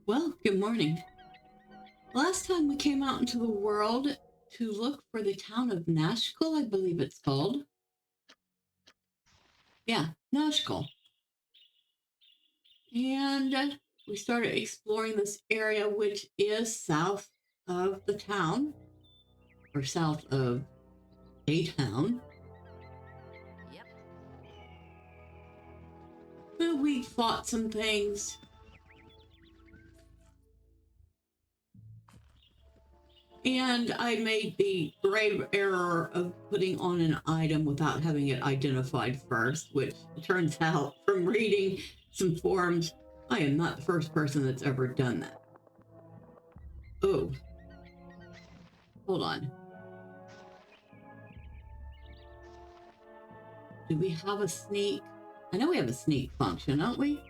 Well, good morning. Last time we came out into the world to look for the town of Nashkel, I believe it's called. Yeah, Nashkel. And we started exploring this area, which is south of the town, or south of a town. Yep. But we fought some things. And I made the grave error of putting on an item without having it identified first, which turns out from reading some forums, I am not the first person that's ever done that. Oh, hold on. Do we have a sneak? I know we have a sneak function, don't we?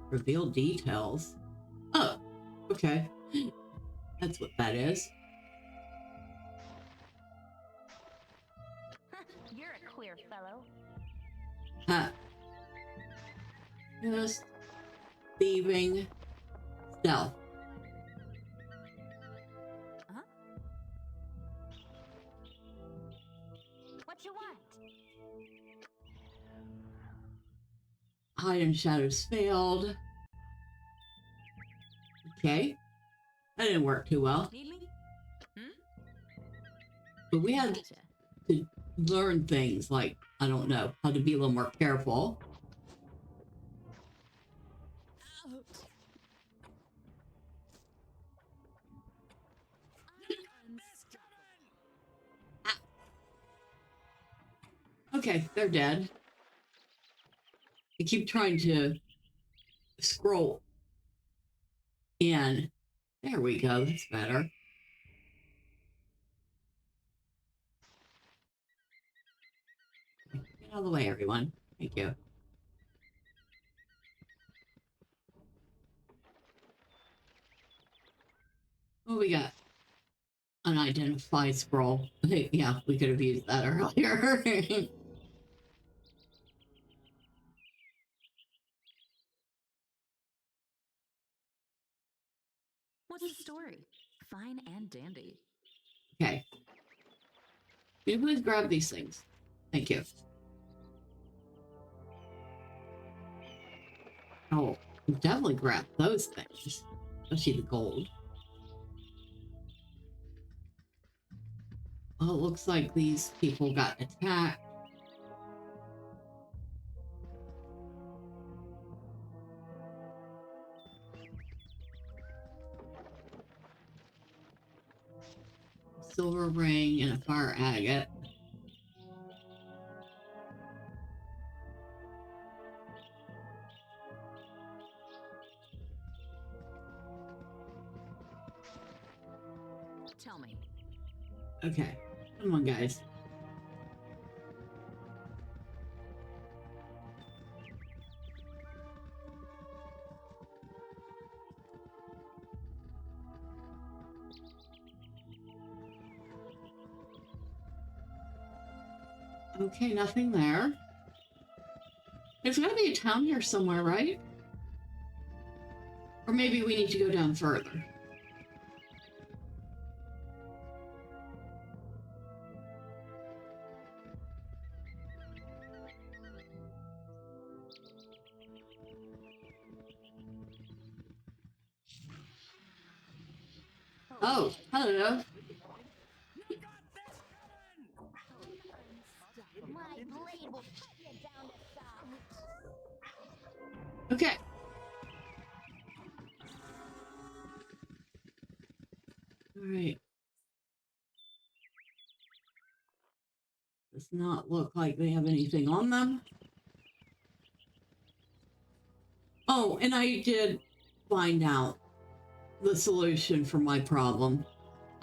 Reveal details. Oh, okay. That's what that is. You're a queer fellow. Just thieving stealth. Huh? What you want? Hide in shadows failed. Okay. That didn't work too well. Need me? But we had Gotcha. to learn things like, I don't know, how to be a little more careful. Okay, they're dead. I keep trying to scroll in. There we go. That's better. Get out of the way, everyone. Thank you. What we got? Unidentified scroll. Yeah, we could have used that earlier. What's the story? Fine and dandy. Okay. Can you please grab these things? Thank you. Oh, definitely grab those things. Especially the gold. Oh, it looks like these people got attacked. Silver ring and a fire agate. Tell me. Okay, come on, guys. Okay, nothing there. There's got to be a town here somewhere, right? Or maybe we need to go down further. Oh, hello. My blade will cut you down to size. Okay. All right. Does not look like they have anything on them. Oh, and I did find out the solution for my problem.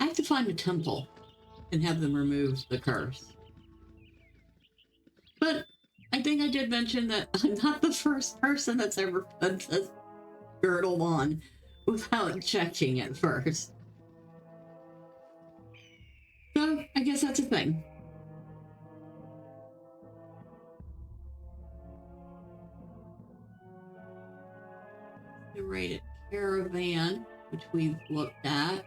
I have to find a temple and have them remove the curse. But I think I did mention that I'm not the first person that's ever put this girdle on without checking it first. So I guess that's a thing. The rated caravan, which we've looked at.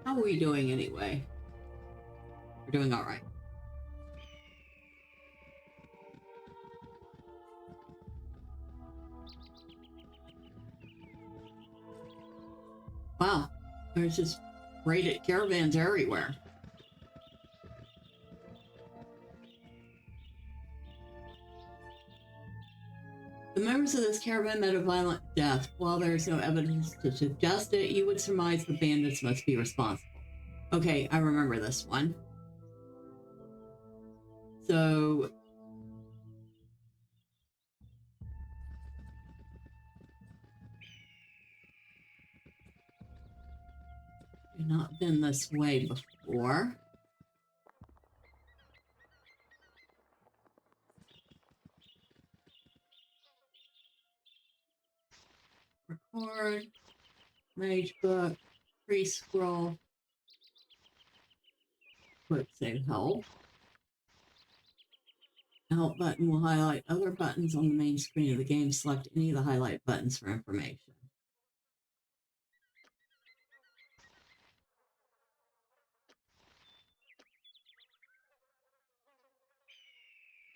How are we doing anyway? We're doing all right. Wow, there's just rated caravans everywhere. The members of this caravan met a violent death. While there is no evidence to suggest it, you would surmise the bandits must be responsible. Okay, I remember this one. So we've not been this way before. Record, mage book, free scroll, quick save help. The help button will highlight other buttons on the main screen of the game. Select any of the highlight buttons for information.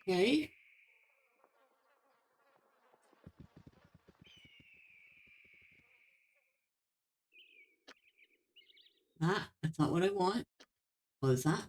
Okay. That's not what I want. Close that.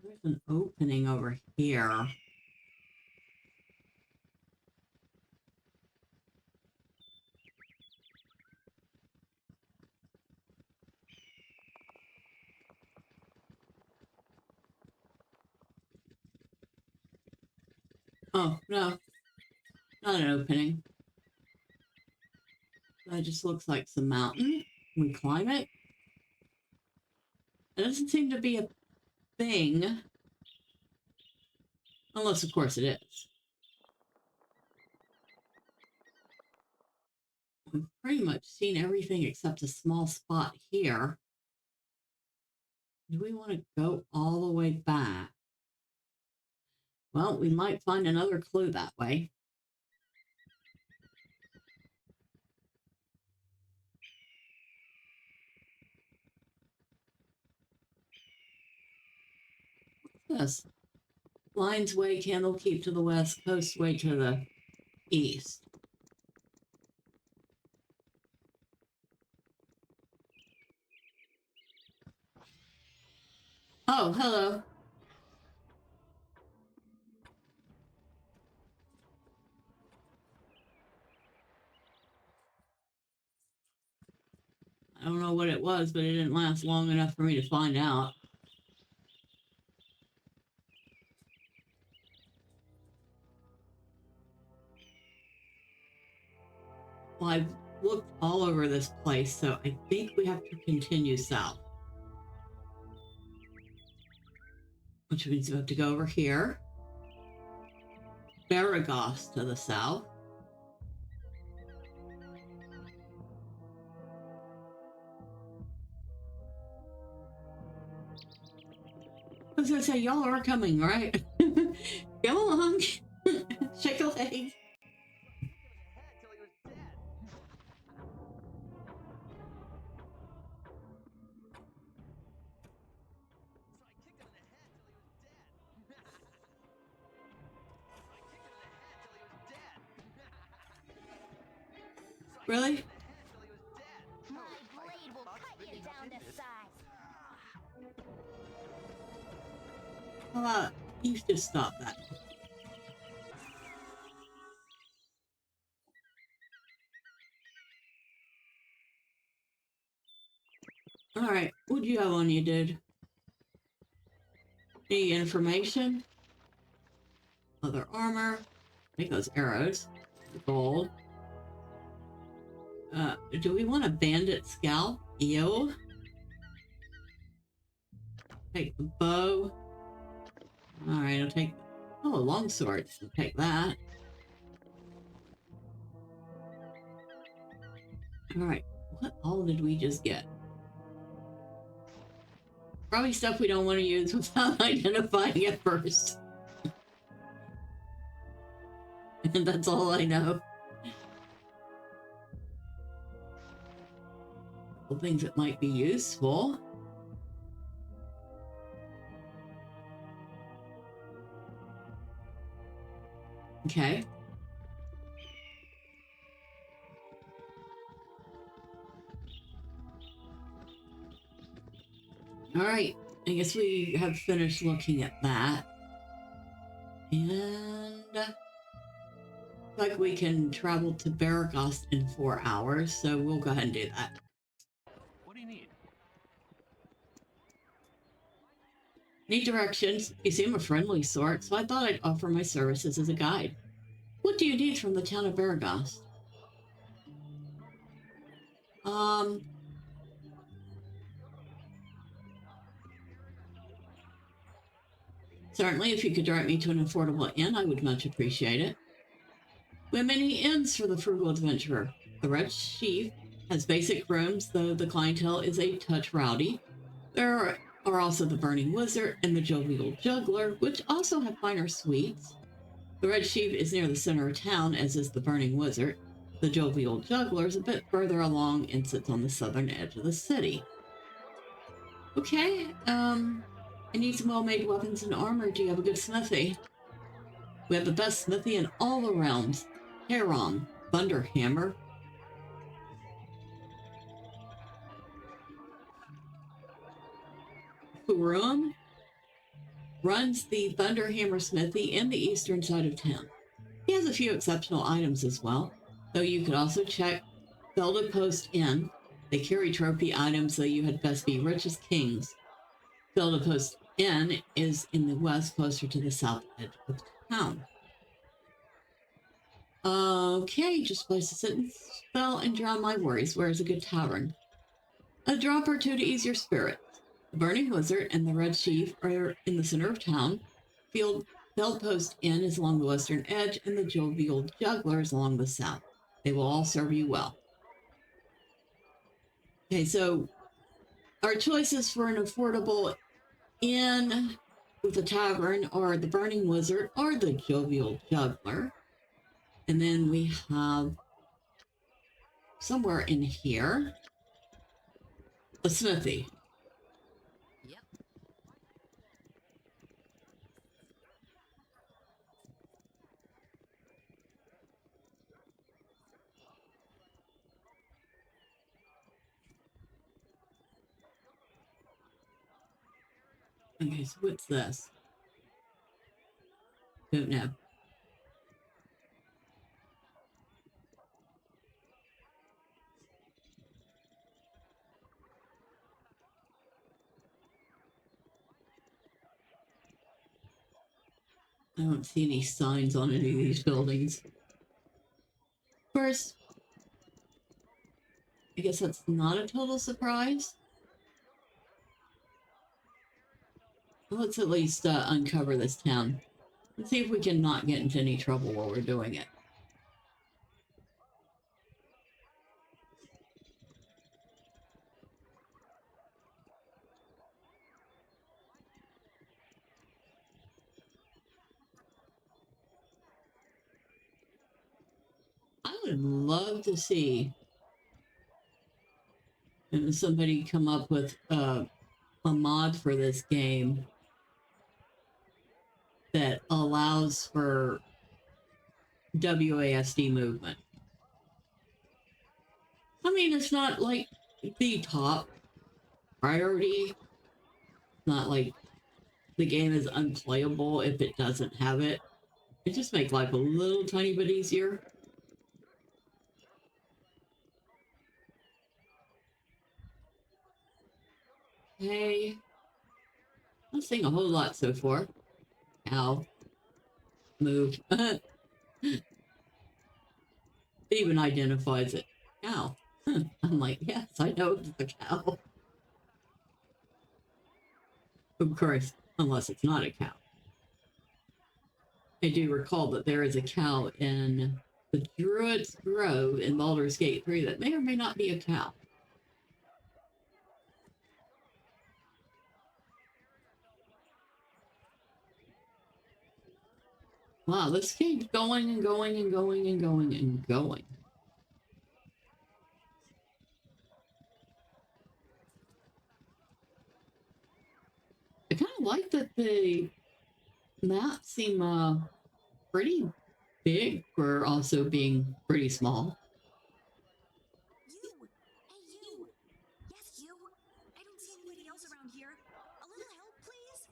There's an opening over here. Oh, no. Not an opening. That just looks like some mountain. We climb it. It doesn't seem to be a thing. Unless, of course, it is. We've pretty much seen everything except a small spot here. Do we want to go all the way back? Well, we might find another clue that way. What's this? Lion's Way, Candlekeep to the west, Coast Way to the east. Oh, hello. I don't know what it was, but it didn't last long enough for me to find out. Well, I've looked all over this place, so I think we have to continue south. Which means we have to go over here. Beregost to the south. I was gonna say, y'all are coming, right? Come along. Shake a leg. Really? You should stop that. Alright, what do you have on you, dude? Any information? Other armor. Take those arrows. Gold. Do we want a bandit scalp? Ew. Take the bow. Alright, I'll take... Oh, a longsword. I'll take that. Alright, what all did we just get? Probably stuff we don't want to use without identifying it first. And that's all I know. Couple things that might be useful. Okay. All right. I guess we have finished looking at that. And like we can travel to Beregost in 4 hours, so we'll go ahead and do that. What do you need? Need directions. You seem a friendly sort, so I thought I'd offer my services as a guide. What do you need from the town of Beregost? Certainly, if you could direct me to an affordable inn, I would much appreciate it. We have many inns for the frugal adventurer. The Red Chief has basic rooms, though the clientele is a touch rowdy. There are also the Burning Wizard and the Jovial Juggler, which also have finer suites. The Red Chief is near the center of town, as is the Burning Wizard. The Jovial Juggler is a bit further along and sits on the southern edge of the city. Okay, I need some well-made weapons and armor. Do you have a good smithy? We have the best smithy in all the realms. Heron, Thunderhammer. Hurum runs the Thunderhammer smithy in the eastern side of town. He has a few exceptional items as well, though you could also check Zelda Post Inn. They carry trophy items, though you had best be rich as kings. Zelda Post Inn is in the west, closer to the south edge of town. Okay, just place a sit and spell and drown my worries. Where's a good tavern? A drop or two to ease your spirits. The Burning Wizard and the Red Chief are in the center of town. Bell Post Inn is along the western edge, and the Jovial Juggler is along the south. They will all serve you well. Okay, so our choices for an affordable inn with a tavern are the Burning Wizard or the Jovial Juggler. And then we have somewhere in here a smithy. Yep. Okay, so what's this? Don't know. I don't see any signs on any of these buildings. Of course, I guess that's not a total surprise. Let's at least uncover this town. Let's see if we can not get into any trouble while we're doing it. I would love to see somebody come up with a mod for this game that allows for WASD movement. I mean, it's not like the top priority. Not like the game is unplayable if it doesn't have it. It just makes life a little tiny bit easier. Okay. Not seeing a whole lot so far. Ow. Move. It even identifies it. Cow. I'm like, yes, I know it's a cow. Of course, unless it's not a cow. I do recall that there is a cow in the Druid's Grove in Baldur's Gate 3 that may or may not be a cow. Wow, this keeps going and going and going and going and going. I kind of like that the maps seem pretty big for also being pretty small. You! Hey, you! Yes, you! I don't see anybody else around here. A little help, please?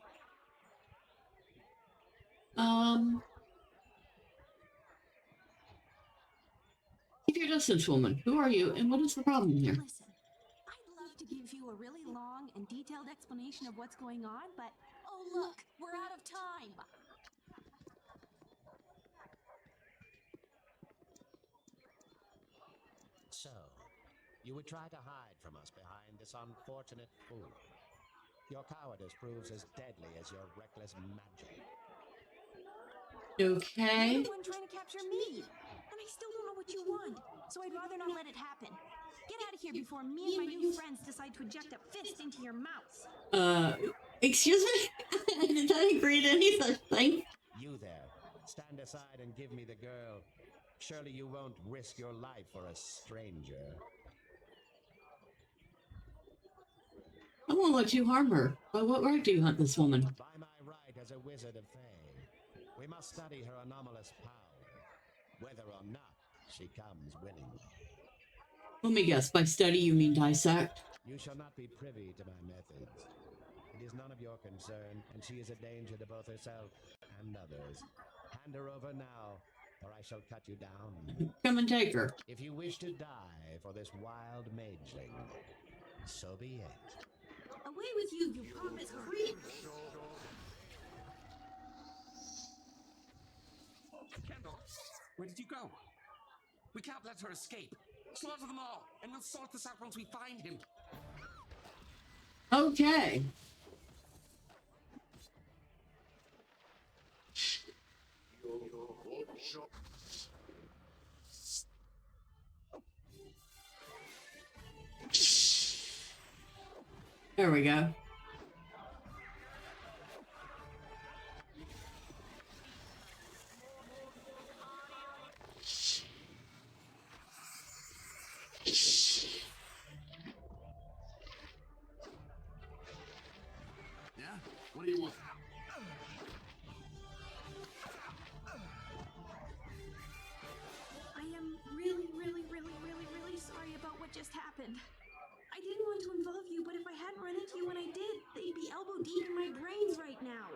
Keep your distance, woman. Who are you, and what is the problem here? Listen, I'd love to give you a really long and detailed explanation of what's going on, but... Oh, look! We're out of time! So, you would try to hide from us behind this unfortunate fool. Your cowardice proves as deadly as your reckless magic. Okay. You're the one trying to capture me! And I still don't know what you want, so I'd rather not let it happen. Get out of here before me and my new friends decide to eject a fist into your mouth. Excuse me? Did I agree to any such thing? You there, stand aside and give me the girl. Surely you won't risk your life for a stranger. I won't let you harm her. By what right do you hunt this woman? By my right as a wizard of Fae, we must study her anomalous power. Whether or not she comes winning. Let me guess, by study you mean dissect? You shall not be privy to my methods. It is none of your concern, and she is a danger to both herself and others. Hand her over now, or I shall cut you down. Come and take her. If you wish to die for this wild mageling, so be it. Away with you, you pompous creep! Kendall, where did you go? We can't let her escape. Slaughter them all, and we'll sort this out once we find him. Okay. There we go. Yeah? What do you want? I am really sorry about what just happened. I didn't want to involve you, but if I hadn't run into you when I did, they'd be elbow deep in my brains right now.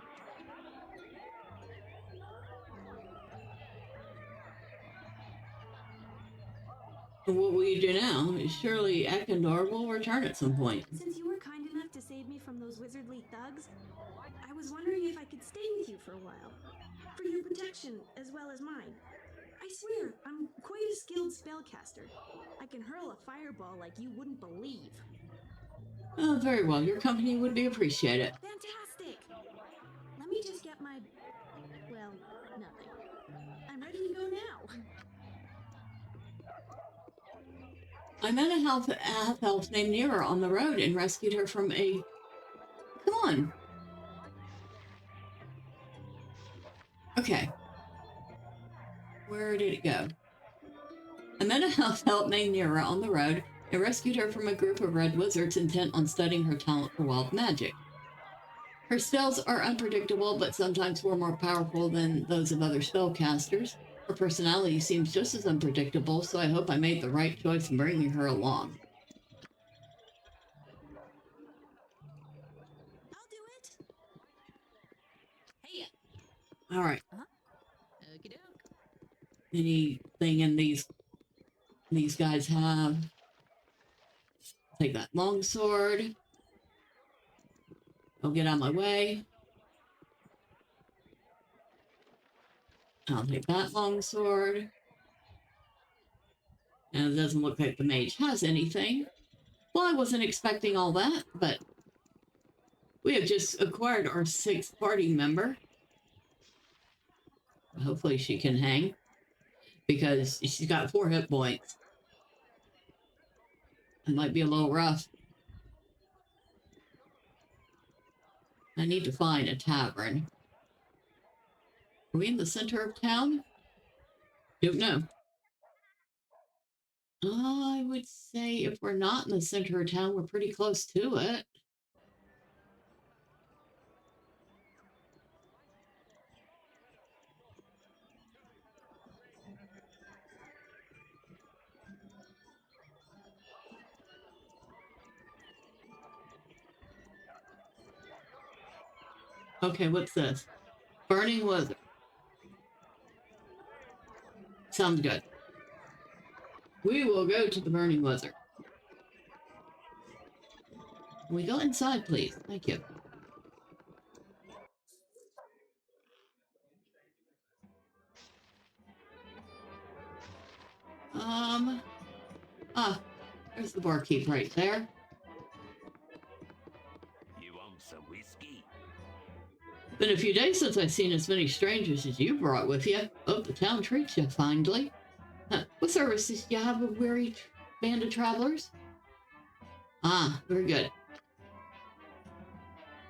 What will you do now? Surely Ekandor will return at some point. Since you were kind enough to save me from those wizardly thugs, I was wondering if I could stay with you for a while. For your protection, as well as mine. I swear, I'm quite a skilled spellcaster. I can hurl a fireball like you wouldn't believe. Oh, very well. Your company would be appreciated. Fantastic! Let me just get my... well, nothing. I'm ready to go now. I met a half-elf named Nira on the road and rescued her from a... Come on. Okay. Where did it go? I met a half-elf named Nira on the road and rescued her from a group of red wizards intent on studying her talent for wild magic. Her spells are unpredictable, but sometimes far more powerful than those of other spellcasters. Her personality seems just as unpredictable, so I hope I made the right choice in bringing her along. I'll do it. All right. Okie doke. Anything in these guys have? Take that longsword. I'll get out of my way. I'll take that longsword. And it doesn't look like the mage has anything. Well, I wasn't expecting all that, but we have just acquired our 6th party member. Hopefully she can hang, because she's got 4 hit points. It might be a little rough. I need to find a tavern. Are we in the center of town? Don't know. I would say if we're not in the center of town, we're pretty close to it. Okay, what's this? Burning Wizard. Sounds good. We will go to the Burning Wizard. We go inside, please. Thank you. There's the barkeep right there. You want some whiskey? Been a few days since I've seen as many strangers as you brought with you. Hope the town treats you kindly. What services do you have a weary band of travelers? Ah, very good.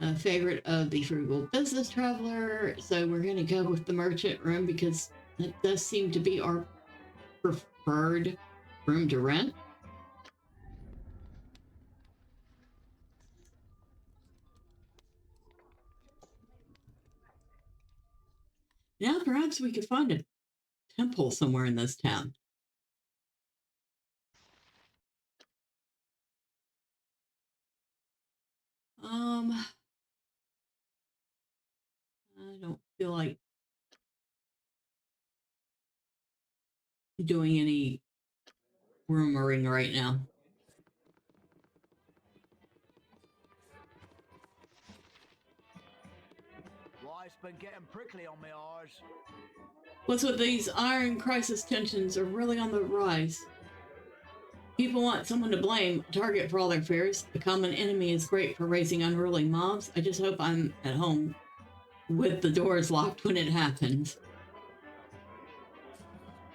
A favorite of the frugal business traveler, so we're going to go with the merchant room because that does seem to be our preferred room to rent. Now perhaps we could find a temple somewhere in this town. I don't feel like doing any rumoring right now. Life's been getting prickly on me eyes. What's with these iron crisis tensions are really on the rise. People want someone to blame, a target for all their fears. A common enemy is great for raising unruly mobs. I just hope I'm at home with the doors locked when it happens.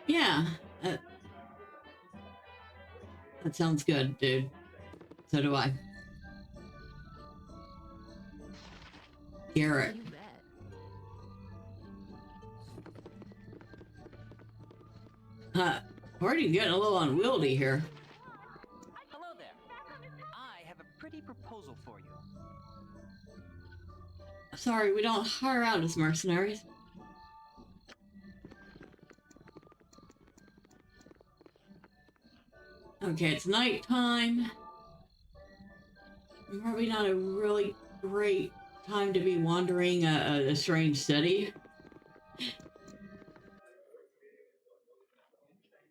Yeah, that sounds good, dude. So do I. Garrett. You bet. Party getting a little unwieldy here. Hello there. I have a pretty proposal for you. Sorry, we don't hire out as mercenaries. Okay, it's nighttime. Probably not a really great time to be wandering a strange city.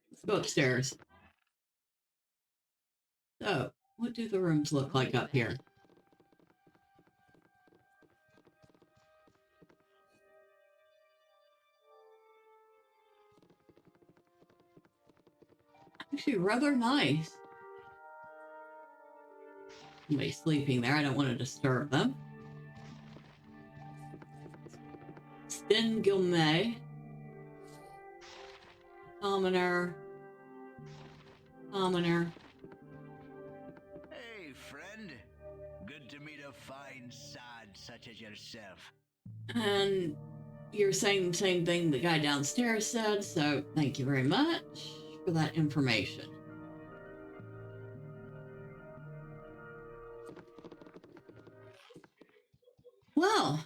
Let's go upstairs. So, what do the rooms look like up here? Actually, rather nice. Somebody's sleeping there. I don't want to disturb them. Spin Gilmay. Commoner. Hey, friend. Good to meet a fine sod such as yourself. And you're saying the same thing the guy downstairs said, so thank you very much for that information. Well,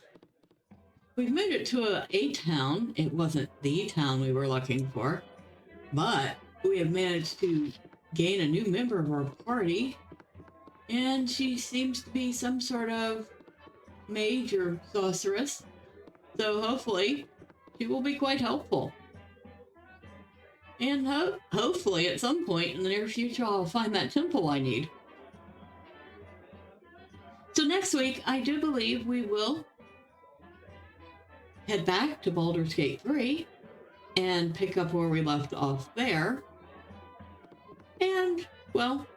we've made it to a town. It wasn't the town we were looking for, but we have managed to gain a new member of our party, and she seems to be some sort of mage or sorceress. So hopefully she will be quite helpful. And hopefully at some point in the near future, I'll find that temple I need. So next week, I do believe we will head back to Baldur's Gate 3 and pick up where we left off there. And, well,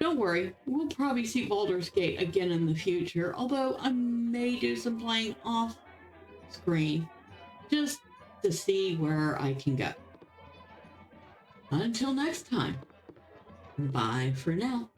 don't worry, we'll probably see Baldur's Gate again in the future, although I may do some playing off screen just to see where I can go. Until next time, bye for now.